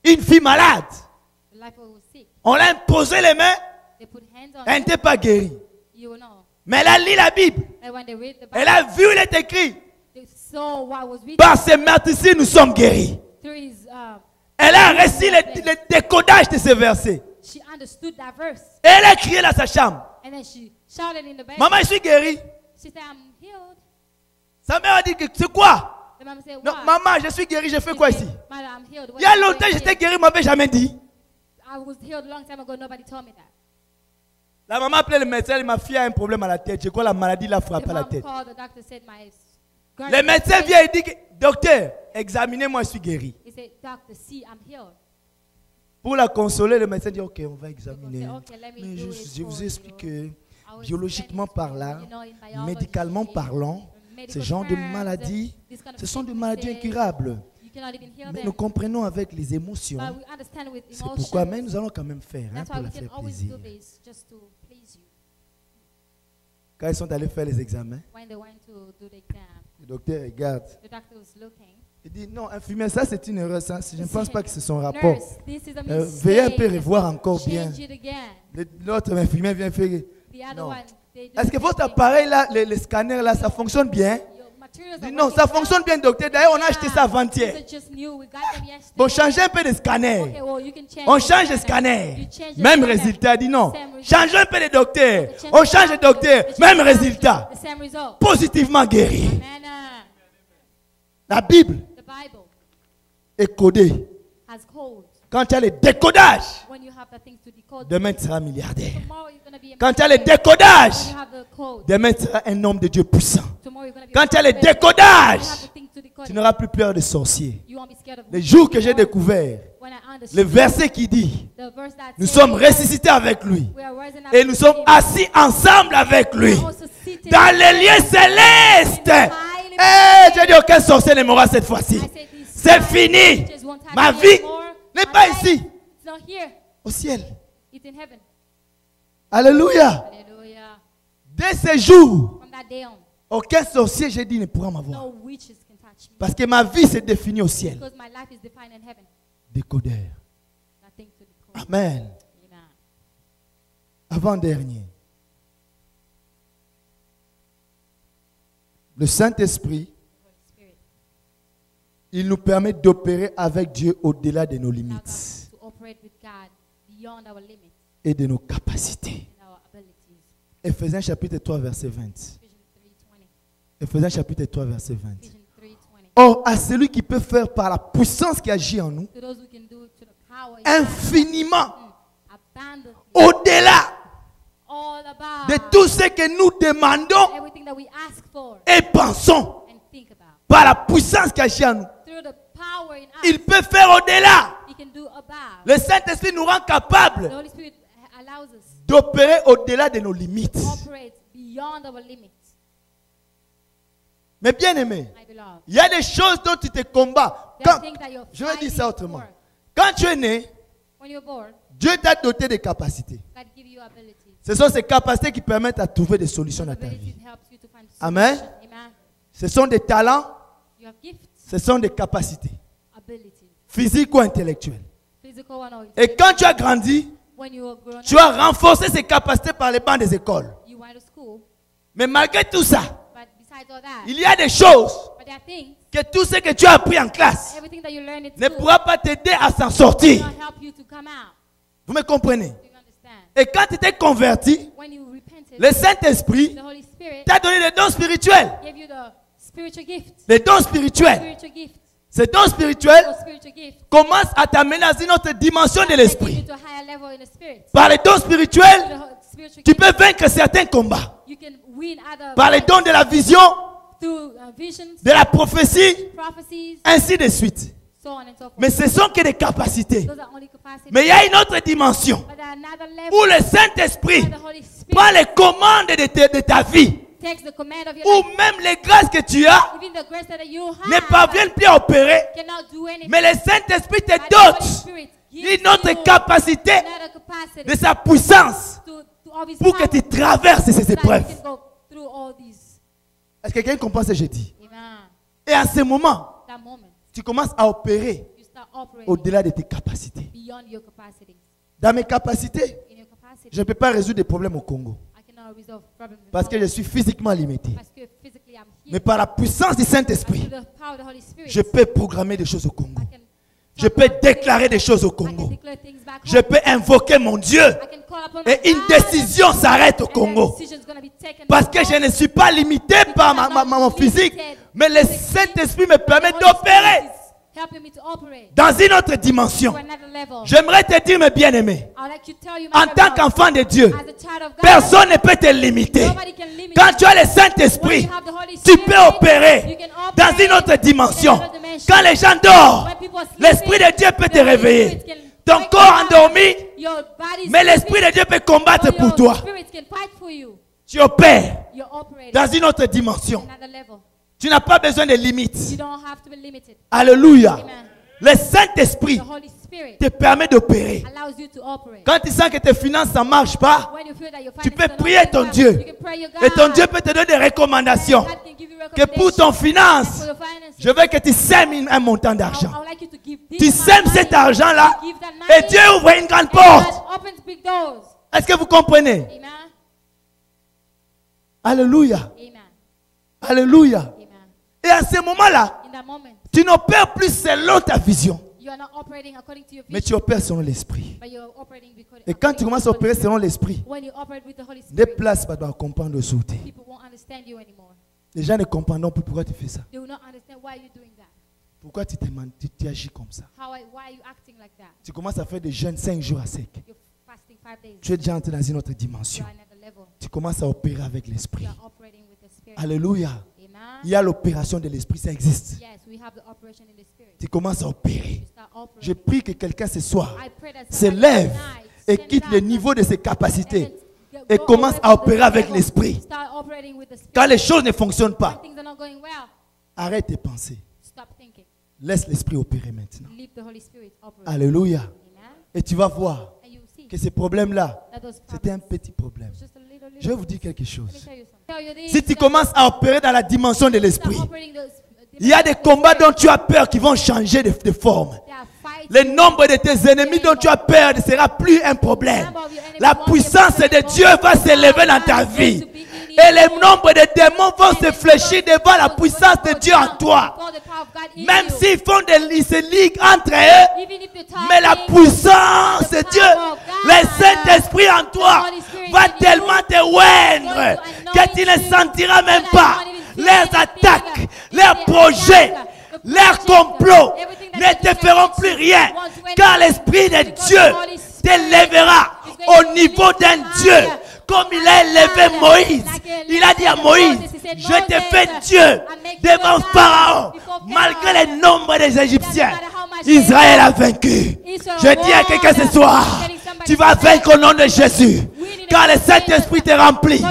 Une fille malade, The life was sick. on l'a imposé les mains, They put hands on elle you, n'était pas guérie. you will know. Mais elle a lu la Bible. And when they read the Elle Bible, a vu, il est écrit. they saw what was written Par ces meurtrissures, nous sommes guéris. through his, Elle a reçu le décodage de ces versets. she understood that verse. Et elle a crié dans sa chambre. And then she shouted in the bed. Maman, je suis guérie. She said, I'm healed. Sa mère a dit que c'est quoi? The mom said, Non, what? maman, je suis guérie, je fais quoi ici? Mother, I'm healed. What Il y a are you doing longtemps, here? j'étais guérie, on ne m'avait jamais dit. I was healed a long time ago. Nobody told me that. La maman appelait le médecin, ma fille a un problème à la tête. Je crois que la maladie l'a frappé à la tête. Le médecin vient et dit, docteur, examinez-moi, je suis guéri. Pour la consoler, le médecin dit, ok, on va examiner. Mais je vous explique que biologiquement parlant, médicalement parlant, ce genre de maladies, ce sont des maladies incurables. Mais nous comprenons avec les émotions. C'est pourquoi même nous allons quand même faire pour la faire plaisir. Quand ils sont allés faire les examens, le docteur regarde. Il dit non, infirmière, ça c'est une erreur. Ça, je ne pense pas que c'est son rapport. Veuillez un peu revoir encore bien. L'autre infirmière vient faire. Non. Est-ce que votre appareil là, le scanner là, ça fonctionne bien? Dit, non, ça fonctionne bien, docteur. D'ailleurs, on a acheté ça avant-hier. Bon, changez un peu de scanner. On change de scanner. Même résultat. Dit non. Changez un peu de docteur. On change de docteur. Même résultat. Positivement guéri. La Bible est codée. Quand tu as le décodage, demain tu seras milliardaire. Quand tu as le décodage, demain tu seras un homme de Dieu puissant. Quand tu as le décodage, tu n'auras plus peur des sorciers. Le jour que j'ai découvert le verset qui dit, nous sommes ressuscités avec lui et nous sommes assis ensemble avec lui dans les lieux célestes. J'ai dit aucun sorcier ne mourra cette fois-ci. C'est fini. Ma vie n'est pas ici. Au ciel. Alléluia. Dès ce jour, aucun sorcier, j'ai dit, ne pourra m'avoir. Parce que ma vie s'est définie au ciel. Décodeur. Amen. Avant-dernier. Le Saint-Esprit, il nous permet d'opérer avec Dieu au-delà de nos limites et de nos capacités. Éphésiens chapitre 3, verset 20. Éphésiens chapitre 3, verset 20. Or, à celui qui peut faire par la puissance qui agit en nous, infiniment, au-delà de tout ce que nous demandons et pensons, par la puissance qui agit en nous. Il peut faire au-delà. Le Saint-Esprit nous rend capables d'opérer au-delà de nos limites. Mais bien aimé, il y a des choses dont tu te combats. Je vais dire ça autrement. Quand tu es né, Dieu t'a doté de capacités. Ce sont ces capacités qui permettent de trouver des solutions dans ta vie. Amen. Ce sont des talents. Ce sont des capacités. Physiques ou intellectuelles. Et quand tu as grandi, tu as renforcé ces capacités par les bancs des écoles. Mais malgré tout ça, il y a des choses que tout ce que tu as appris en classe ne pourra pas t'aider à s'en sortir. Vous me comprenez? Et quand tu t'es converti, le Saint-Esprit t'a donné des dons spirituels. Les dons spirituels. Ces dons spirituels commencent à t'amener dans une autre dimension de l'esprit. Par les dons spirituels, tu peux vaincre certains combats. Par les dons de la vision, de la prophétie, ainsi de suite. Mais ce sont que des capacités. Mais il y a une autre dimension où le Saint-Esprit prend les commandes de ta vie. Ou même les grâces que tu as ne parviennent plus à opérer. Mais le Saint-Esprit te dote d'une autre capacité de sa puissance pour que tu traverses ces épreuves. Est-ce que quelqu'un comprend ce que je dis? Et à ce moment, tu commences à opérer au-delà de tes capacités. Dans mes capacités, je ne peux pas résoudre des problèmes au Congo. Parce que je suis physiquement limité. Mais par la puissance du Saint-Esprit, je peux programmer des choses au Congo. Je peux déclarer des choses au Congo. Je peux invoquer mon Dieu. Et une décision s'arrête au Congo. Parce que je ne suis pas limité par mon physique. Mais le Saint-Esprit me permet d'opérer dans une autre dimension. J'aimerais te dire, mes bien-aimés, en tant qu'enfant de Dieu, personne ne peut te limiter. Quand tu as le Saint-Esprit, tu peux opérer dans une autre dimension. Quand les gens dorment, l'Esprit de Dieu peut te réveiller. Ton corps endormi, mais l'Esprit de Dieu peut combattre pour toi. Tu opères dans une autre dimension. Tu n'as pas besoin de limites. Alléluia. Le Saint-Esprit te permet d'opérer. Quand tu sens que tes finances ne marchent pas, tu peux prier ton Dieu. Et ton Dieu peut te donner des recommandations. Que pour ton finance, je veux que tu sèmes un montant d'argent. Tu sèmes cet argent-là et Dieu ouvre une grande porte. Est-ce que vous comprenez? Alléluia. Alléluia. Et à ce moment-là, tu n'opères plus selon ta vision, mais tu opères selon l'esprit. Et quand tu commences à opérer selon l'esprit, des places ne doivent comprendre le sauter. Les gens ne comprendront plus pourquoi tu fais ça. Pourquoi tu agis comme ça? Tu commences à faire des jeûnes 5 jours à sec. Tu es déjà entré dans une autre dimension. Tu commences à opérer avec l'esprit. Alléluia. Il y a l'opération de l'esprit, ça existe. Tu commences à opérer. Je prie que quelqu'un ce soir se lève et quitte le niveau de ses capacités et commence à opérer avec l'esprit. Quand les choses ne fonctionnent pas, arrête tes pensées. Laisse l'esprit opérer maintenant. Alléluia. Et tu vas voir que ces problèmes-là, c'était un petit problème. Je vais vous dire quelque chose. Si tu commences à opérer dans la dimension de l'esprit, il y a des combats dont tu as peur qui vont changer de forme. Le nombre de tes ennemis dont tu as peur ne sera plus un problème. La puissance de Dieu va s'élever dans ta vie. Et le nombre de démons vont se fléchir devant la puissance de Dieu en toi. Même s'ils se liguent entre eux, mais la puissance de Dieu, le Saint-Esprit en toi, va tellement te oindre que tu ne sentiras même pas leurs attaques, leurs projets, leurs complots ne te feront plus rien, car l'Esprit de Dieu t'élèvera au niveau d'un Dieu. Comme il a élevé Moïse, il a dit à Moïse, je te fais Dieu devant Pharaon, malgré le nombre des Égyptiens. Israël a vaincu. Je dis à quelqu'un ce soir, tu vas vaincre au nom de Jésus, car le Saint-Esprit te remplit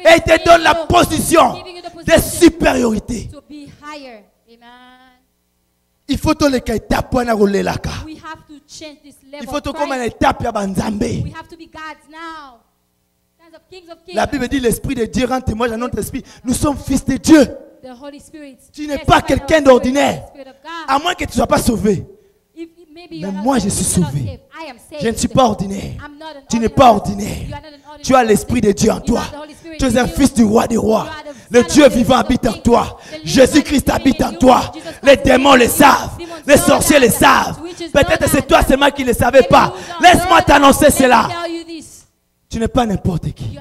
et te donne la position de supériorité. Il faut que les étapes pour rouler là. Il faut que comme une étape ya banzambe. La Bible dit l'Esprit de Dieu rend témoignage à notre esprit. Nous sommes fils de Dieu. Tu n'es pas quelqu'un d'ordinaire. À moins que tu ne sois pas sauvé. Mais moi je suis sauvé. Je ne suis pas ordinaire. Tu n'es pas ordinaire. Tu as l'Esprit de Dieu en toi. Tu es un fils du roi des rois. Le Dieu vivant habite en toi. Jésus-Christ habite en toi. Les démons le savent. Les sorciers le savent. Peut-être c'est toi seulement qui ne le savais pas. Laisse-moi t'annoncer cela. Tu n'es pas n'importe qui.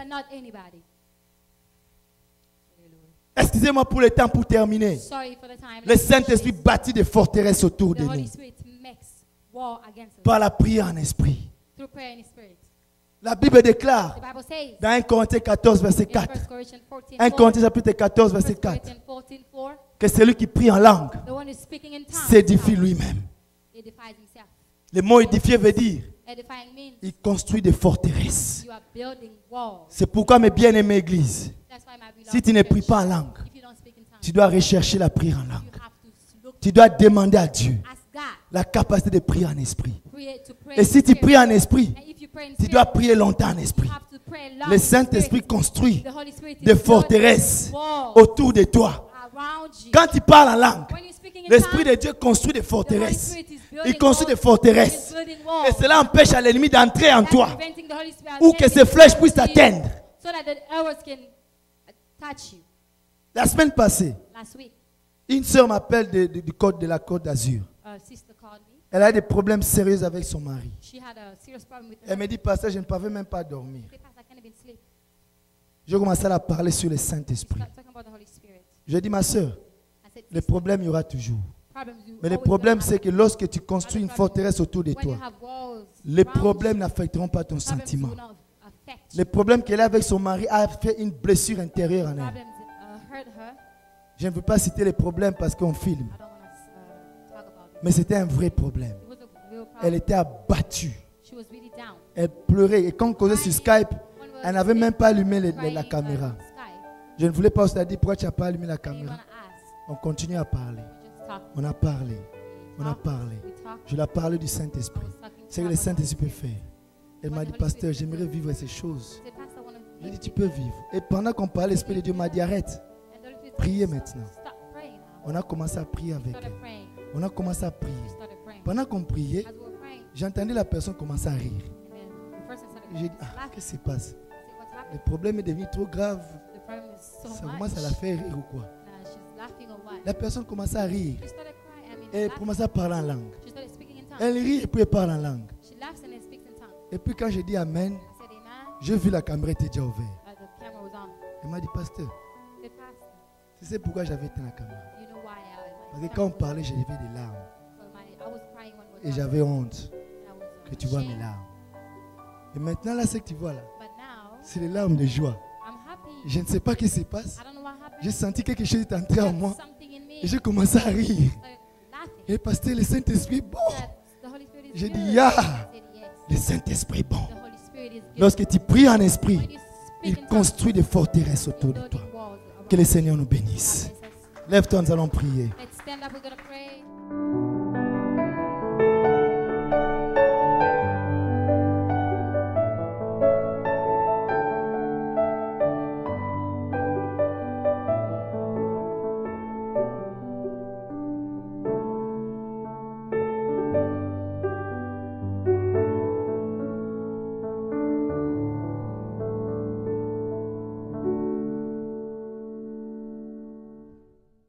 Excusez-moi pour le temps pour terminer. Le Saint-Esprit bâtit des forteresses autour de nous. Par la prière en esprit. La Bible déclare dans 1 Corinthiens 14 verset 4. 1 Corinthiens chapitre 14 verset 4. Que celui qui prie en langue s'édifie lui-même. Le mot édifier veut dire il construit des forteresses. C'est pourquoi mes bien-aimés églises, si tu ne pries pas en langue, tu dois rechercher la prière en langue. Tu dois demander à Dieu la capacité de prier en esprit. Et si tu pries en esprit, tu dois prier longtemps en esprit. Le Saint-Esprit construit des forteresses autour de toi. Quand tu parles en langue, l'Esprit de Dieu construit des forteresses. Il construit des forteresses. Et cela empêche à l'ennemi d'entrer en toi. Ou que ces flèches puissent t'atteindre. La semaine passée, une sœur m'appelle de la Côte d'Azur. Elle a des problèmes sérieux avec son mari. Elle me dit, pasteur, je ne pouvais même pas dormir. Je commençais à parler sur le Saint-Esprit. Je dis, ma sœur, le problème il y aura toujours. Mais le problème, c'est que lorsque tu construis une forteresse autour de toi, les problèmes n'affecteront pas ton sentiment. Le problème qu'elle a avec son mari a fait une blessure intérieure en elle. Je ne veux pas citer les problèmes parce qu'on filme. Mais c'était un vrai problème. Elle était abattue. Elle pleurait. Et quand on causait sur Skype, elle n'avait même pas allumé la caméra. Je ne voulais pas aussi dire pourquoi tu n'as pas allumé la caméra. On continue à parler. On a parlé. On a parlé. Je lui ai parlé du Saint-Esprit. C'est que le Saint-Esprit peut faire. Elle m'a dit, pasteur, j'aimerais vivre ces choses. J'ai dit, tu peux vivre. Et pendant qu'on parlait, l'Esprit de Dieu m'a dit, arrête. Priez maintenant. On a commencé à prier avec elle. On a commencé à prier. Pendant qu'on priait, j'entendais la personne commencer à rire. J'ai dit, qu'est-ce qui se passe? Le problème est devenu trop grave. Ça commence à la faire rire ou quoi? La personne commençait à rire. Et elle commençait à parler en langue. Elle rit et puis elle parle en langue. Et puis quand j'ai dit Amen, j'ai vu la caméra était déjà ouverte. Elle m'a dit, pasteur, tu sais pourquoi j'avais éteint la caméra? Parce que quand on parlait, j'ai levé des larmes. Et j'avais honte que tu vois mes larmes. Et maintenant, là, ce que tu vois là, c'est les larmes de joie. Je ne sais pas ce qui se passe. J'ai senti quelque chose est entré en moi. Et j'ai commencé à rire. Et pasteur, le Saint-Esprit est bon. J'ai dit, le Saint-Esprit est bon. Lorsque tu pries en esprit, il construit des forteresses autour de toi. Que le Seigneur nous bénisse. Lève-toi, nous allons prier.